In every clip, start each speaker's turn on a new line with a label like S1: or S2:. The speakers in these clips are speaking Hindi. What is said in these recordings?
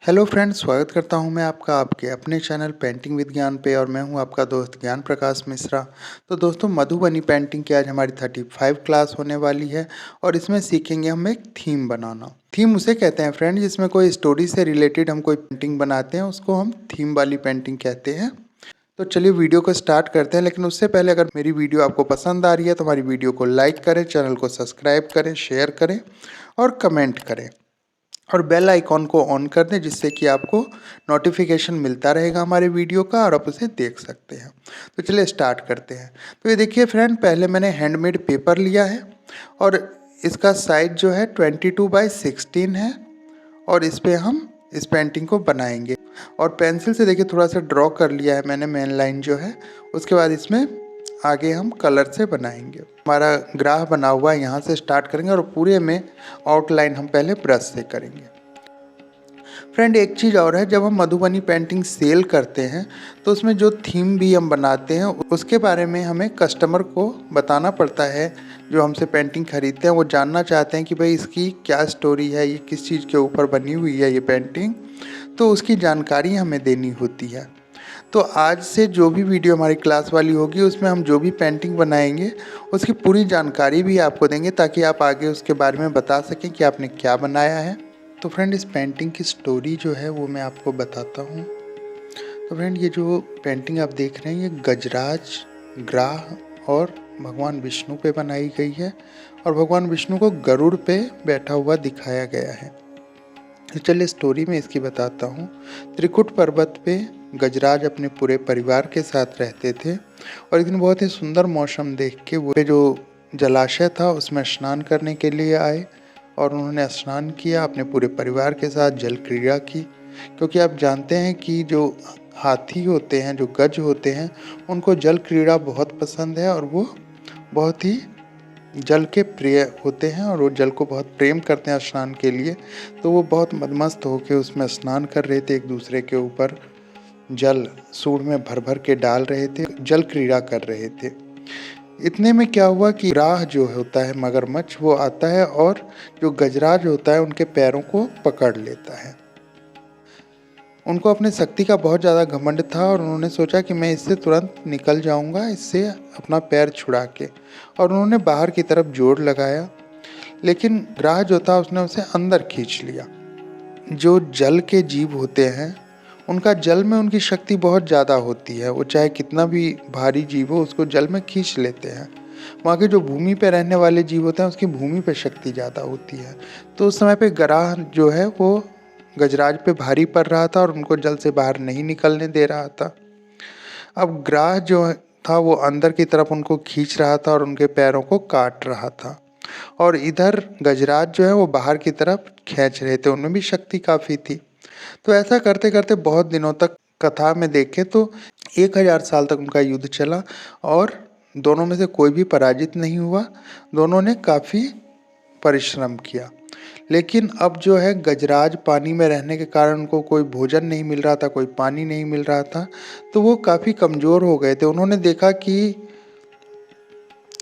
S1: हेलो फ्रेंड्स, स्वागत करता हूं मैं आपका आपके अपने चैनल पेंटिंग विद ज्ञान पे। और मैं हूं आपका दोस्त ज्ञान प्रकाश मिश्रा। तो दोस्तों, मधुबनी पेंटिंग की आज हमारी 35 क्लास होने वाली है और इसमें सीखेंगे हम एक थीम बनाना। थीम उसे कहते हैं फ्रेंड जिसमें कोई स्टोरी से रिलेटेड हम कोई पेंटिंग बनाते हैं, उसको हम थीम वाली पेंटिंग कहते हैं। तो चलिए वीडियो को स्टार्ट करते हैं, लेकिन उससे पहले अगर मेरी वीडियो आपको पसंद आ रही है तो हमारी वीडियो को लाइक करें, चैनल को सब्सक्राइब करें, शेयर करें और कमेंट करें और बेल आइकॉन को ऑन कर दें, जिससे कि आपको नोटिफिकेशन मिलता रहेगा हमारे वीडियो का और आप उसे देख सकते हैं। तो चलिए स्टार्ट करते हैं। तो ये देखिए फ्रेंड, पहले मैंने हैंडमेड पेपर लिया है और इसका साइज जो है 22/16 है और इस पे हम इस पेंटिंग को बनाएंगे। और पेंसिल से देखिए थोड़ा सा ड्रॉ कर लिया है मैंने मेन लाइन जो है। उसके बाद इसमें आगे हम कलर से बनाएंगे। हमारा ग्राफ बना हुआ है, यहाँ से स्टार्ट करेंगे और पूरे में आउटलाइन हम पहले ब्रश से करेंगे। फ्रेंड, एक चीज़ और है, जब हम मधुबनी पेंटिंग सेल करते हैं तो उसमें जो थीम भी हम बनाते हैं उसके बारे में हमें कस्टमर को बताना पड़ता है। जो हमसे पेंटिंग खरीदते हैं वो जानना चाहते हैं कि भाई इसकी क्या स्टोरी है, ये किस चीज़ के ऊपर बनी हुई है ये पेंटिंग, तो उसकी जानकारी हमें देनी होती है। तो आज से जो भी वीडियो हमारी क्लास वाली होगी उसमें हम जो भी पेंटिंग बनाएंगे उसकी पूरी जानकारी भी आपको देंगे, ताकि आप आगे उसके बारे में बता सकें कि आपने क्या बनाया है। तो फ्रेंड, इस पेंटिंग की स्टोरी जो है वो मैं आपको बताता हूँ। तो फ्रेंड, ये जो पेंटिंग आप देख रहे हैं ये गजराज, ग्राह और भगवान विष्णु पे बनाई गई है और भगवान विष्णु को गरुड़ पे बैठा हुआ दिखाया गया है। तो चलिए स्टोरी में इसकी बताता हूँ। त्रिकुट पर्वत पे गजराज अपने पूरे परिवार के साथ रहते थे और एक दिन बहुत ही सुंदर मौसम देख के वो जो जलाशय था उसमें स्नान करने के लिए आए और उन्होंने स्नान किया, अपने पूरे परिवार के साथ जल क्रीड़ा की। क्योंकि आप जानते हैं कि जो हाथी होते हैं, जो गज होते हैं, उनको जल क्रीड़ा बहुत पसंद है और वो बहुत ही जल के प्रिय होते हैं और वो जल को बहुत प्रेम करते हैं स्नान के लिए। तो वो बहुत मदमस्त होकर उसमें स्नान कर रहे थे, एक दूसरे के ऊपर जल सूंड में भर भर के डाल रहे थे, जल क्रीड़ा कर रहे थे। इतने में क्या हुआ कि राह जो होता है मगरमच्छ, वो आता है और जो गजराज होता है उनके पैरों को पकड़ लेता है। उनको अपने शक्ति का बहुत ज़्यादा घमंड था और उन्होंने सोचा कि मैं इससे तुरंत निकल जाऊंगा, इससे अपना पैर छुड़ा के। और उन्होंने बाहर की तरफ जोर लगाया, लेकिन ग्राह जो था उसने उसे अंदर खींच लिया। जो जल के जीव होते हैं उनका जल में उनकी शक्ति बहुत ज़्यादा होती है, वो चाहे कितना भी भारी जीव हो उसको जल में खींच लेते हैं। वहाँ के जो भूमि पे रहने वाले जीव होते हैं उसकी भूमि पे शक्ति ज़्यादा होती है। तो उस समय पे ग्राह जो है वो गजराज पे भारी पड़ रहा था और उनको जल से बाहर नहीं निकलने दे रहा था। अब ग्राह जो था वो अंदर की तरफ उनको खींच रहा था और उनके पैरों को काट रहा था और इधर गजराज जो है वो बाहर की तरफ खींच रहे थे, उनमें भी शक्ति काफ़ी थी। तो ऐसा करते करते बहुत दिनों तक, कथा में देखें तो 1000 साल तक उनका युद्ध चला और दोनों में से कोई भी पराजित नहीं हुआ। दोनों ने काफ़ी परिश्रम किया, लेकिन अब जो है गजराज पानी में रहने के कारण उनको कोई भोजन नहीं मिल रहा था, कोई पानी नहीं मिल रहा था, तो वो काफ़ी कमज़ोर हो गए थे। उन्होंने देखा कि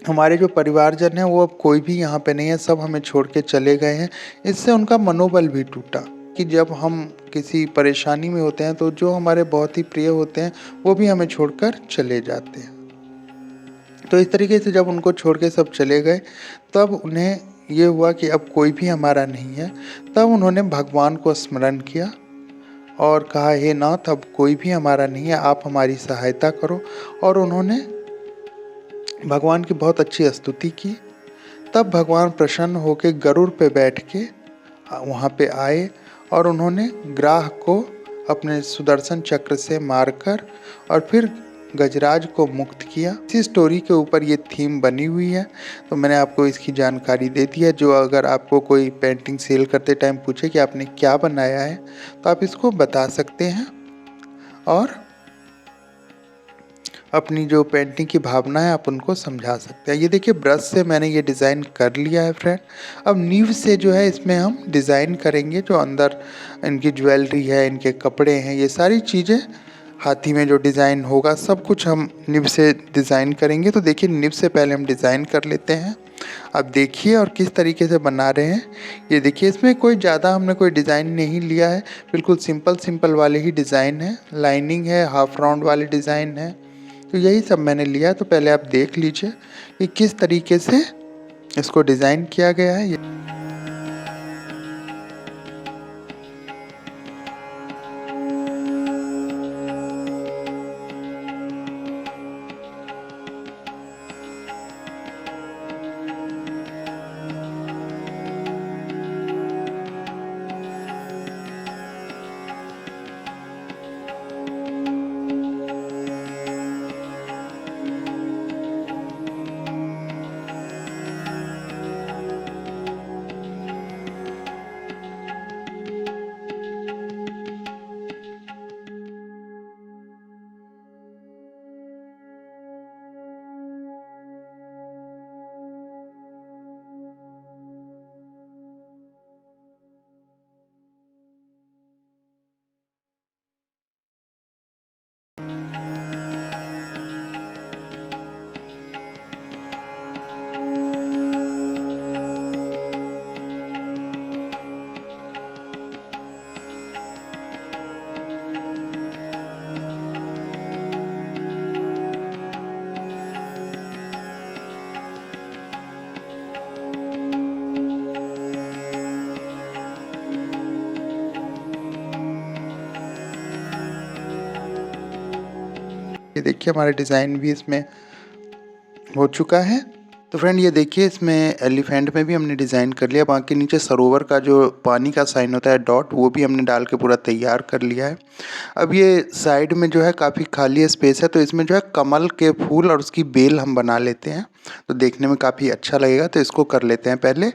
S1: हमारे जो परिवारजन हैं वो अब कोई भी यहाँ पे नहीं है, सब हमें छोड़ के चले गए हैं। इससे उनका मनोबल भी टूटा कि जब हम किसी परेशानी में होते हैं तो जो हमारे बहुत ही प्रिय होते हैं वो भी हमें छोड़कर चले जाते हैं। तो इस तरीके से जब उनको छोड़ के सब चले गए तब उन्हें ये हुआ कि अब कोई भी हमारा नहीं है। तब उन्होंने भगवान को स्मरण किया और कहा, हे नाथ, अब कोई भी हमारा नहीं है, आप हमारी सहायता करो। और उन्होंने भगवान की बहुत अच्छी स्तुति की। तब भगवान प्रसन्न होकर गरुड़ पे बैठ के वहाँ पे आए और उन्होंने ग्राह को अपने सुदर्शन चक्र से मारकर और फिर गजराज को मुक्त किया। इसी स्टोरी के ऊपर ये थीम बनी हुई है। तो मैंने आपको इसकी जानकारी दे दी है। जो अगर आपको कोई पेंटिंग सेल करते टाइम पूछे कि आपने क्या बनाया है तो आप इसको बता सकते हैं और अपनी जो पेंटिंग की भावना है आप उनको समझा सकते हैं। ये देखिए ब्रश से मैंने ये डिज़ाइन कर लिया है फ्रेंड। अब नीव से जो है इसमें हम डिज़ाइन करेंगे। जो अंदर इनकी ज्वेलरी है, इनके कपड़े हैं, ये सारी चीज़ें, हाथी में जो डिज़ाइन होगा सब कुछ हम निब से डिज़ाइन करेंगे। तो देखिए निब से पहले हम डिज़ाइन कर लेते हैं। आप देखिए और किस तरीके से बना रहे हैं। ये देखिए इसमें कोई ज़्यादा हमने कोई डिज़ाइन नहीं लिया है, बिल्कुल सिंपल वाले ही डिज़ाइन है। लाइनिंग है, हाफ राउंड वाले डिज़ाइन है, तो यही सब मैंने लिया है। तो पहले आप देख लीजिए कि किस तरीके से इसको डिज़ाइन किया गया है। ये देखिए हमारा डिज़ाइन भी इसमें हो चुका है। तो फ्रेंड ये देखिए इसमें एलिफेंट में भी हमने डिज़ाइन कर लिया। बाकी नीचे सरोवर का जो पानी का साइन होता है डॉट, वो भी हमने डाल के पूरा तैयार कर लिया है। अब ये साइड में जो है काफ़ी खाली स्पेस है, तो इसमें जो है कमल के फूल और उसकी बेल हम बना लेते हैं, तो देखने में काफ़ी अच्छा लगेगा। तो इसको कर लेते हैं पहले।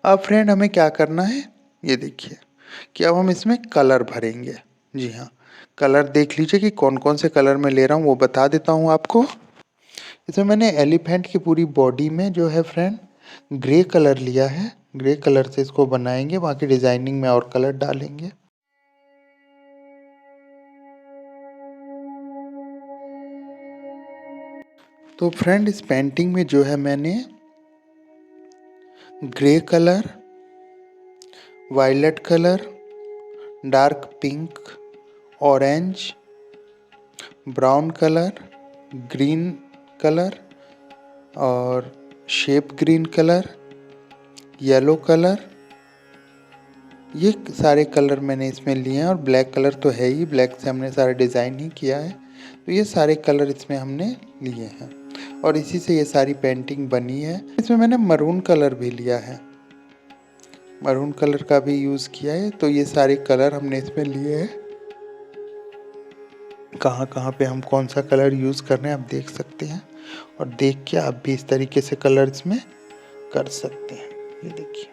S1: अब फ्रेंड हमें क्या करना है, ये देखिए कि अब हम इसमें कलर भरेंगे। जी हाँ, कलर देख लीजिए कि कौन कौन से कलर मैं ले रहा हूँ, वो बता देता हूँ आपको। इसमें मैंने एलिफेंट की पूरी बॉडी में जो है फ्रेंड ग्रे कलर लिया है। ग्रे कलर से इसको बनाएंगे, बाकी डिज़ाइनिंग में और कलर डालेंगे। तो फ्रेंड इस पेंटिंग में जो है मैंने grey colour, violet colour, dark pink, orange, brown colour, green colour और shape green colour, yellow colour, ये सारे कलर मैंने इसमें लिए हैं। और ब्लैक कलर तो है ही, ब्लैक से हमने सारा डिज़ाइन ही किया है। तो ये सारे कलर इसमें हमने लिए हैं और इसी से ये सारी पेंटिंग बनी है। इसमें मैंने मरून कलर भी लिया है, मरून कलर का भी यूज़ किया है। तो ये सारे कलर हमने इसमें लिए हैं। कहाँ कहाँ पे हम कौन सा कलर यूज़ कर रहे हैं आप देख सकते हैं, और देख के आप भी इस तरीके से कलर इसमें कर सकते हैं। ये देखिए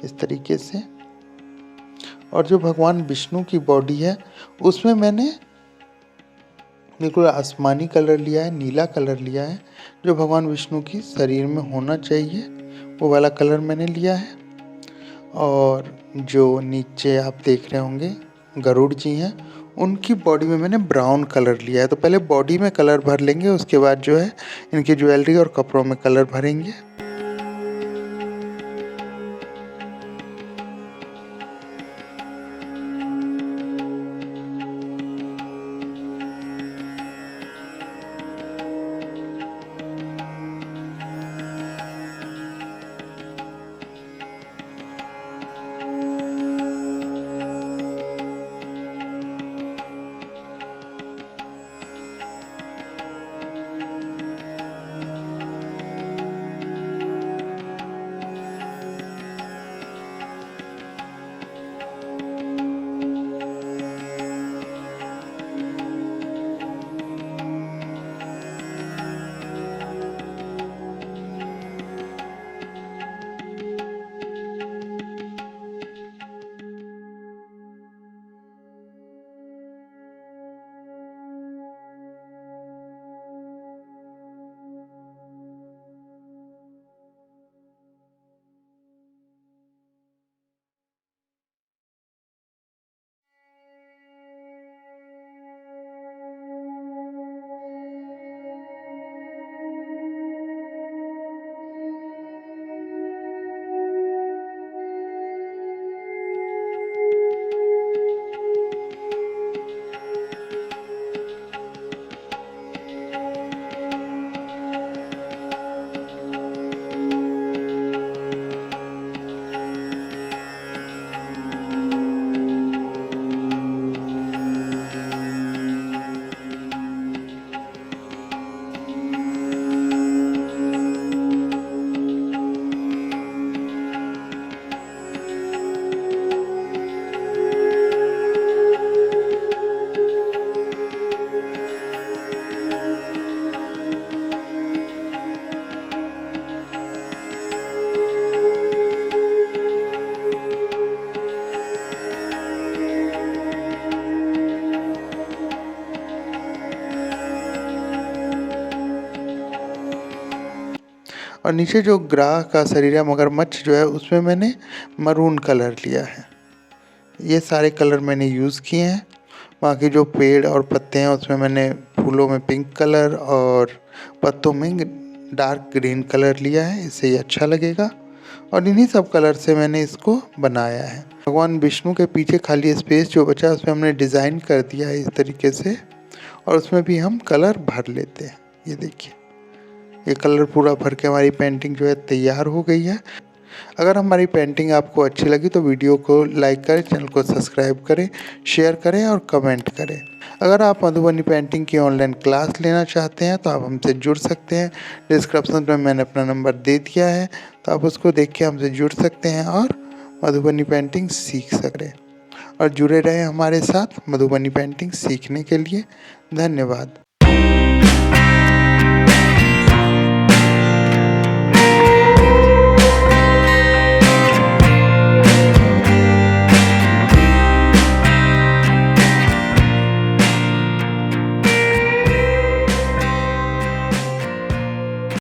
S1: इस तरीके से। और जो भगवान विष्णु की बॉडी है उसमें मैंने बिल्कुल आसमानी कलर लिया है, नीला कलर लिया है। जो भगवान विष्णु की शरीर में होना चाहिए वो वाला कलर मैंने लिया है। और जो नीचे आप देख रहे होंगे गरुड़ जी हैं, उनकी बॉडी में मैंने ब्राउन कलर लिया है। तो पहले बॉडी में कलर भर लेंगे, उसके बाद जो है इनकी ज्वेलरी और कपड़ों में कलर भरेंगे। और नीचे जो ग्राह का शरीर है मगरमच्छ जो है उसमें मैंने मरून कलर लिया है। ये सारे कलर मैंने यूज़ किए हैं। बाकी जो पेड़ और पत्ते हैं उसमें मैंने फूलों में पिंक कलर और पत्तों में डार्क ग्रीन कलर लिया है, इससे ये अच्छा लगेगा। और इन्हीं सब कलर से मैंने इसको बनाया है। भगवान विष्णु के पीछे खाली स्पेस जो बचा उसमें हमने डिज़ाइन कर दिया है इस तरीके से, और उसमें भी हम कलर भर लेते हैं। ये देखिए, ये कलर पूरा भर के हमारी पेंटिंग जो है तैयार हो गई है। अगर हमारी पेंटिंग आपको अच्छी लगी तो वीडियो को लाइक करें, चैनल को सब्सक्राइब करें, शेयर करें और कमेंट करें। अगर आप मधुबनी पेंटिंग की ऑनलाइन क्लास लेना चाहते हैं तो आप हमसे जुड़ सकते हैं। डिस्क्रिप्शन में मैंने अपना नंबर दे दिया है, तो आप उसको देख के हमसे जुड़ सकते हैं और मधुबनी पेंटिंग सीख सकते। और जुड़े रहें हमारे साथ मधुबनी पेंटिंग सीखने के लिए। धन्यवाद।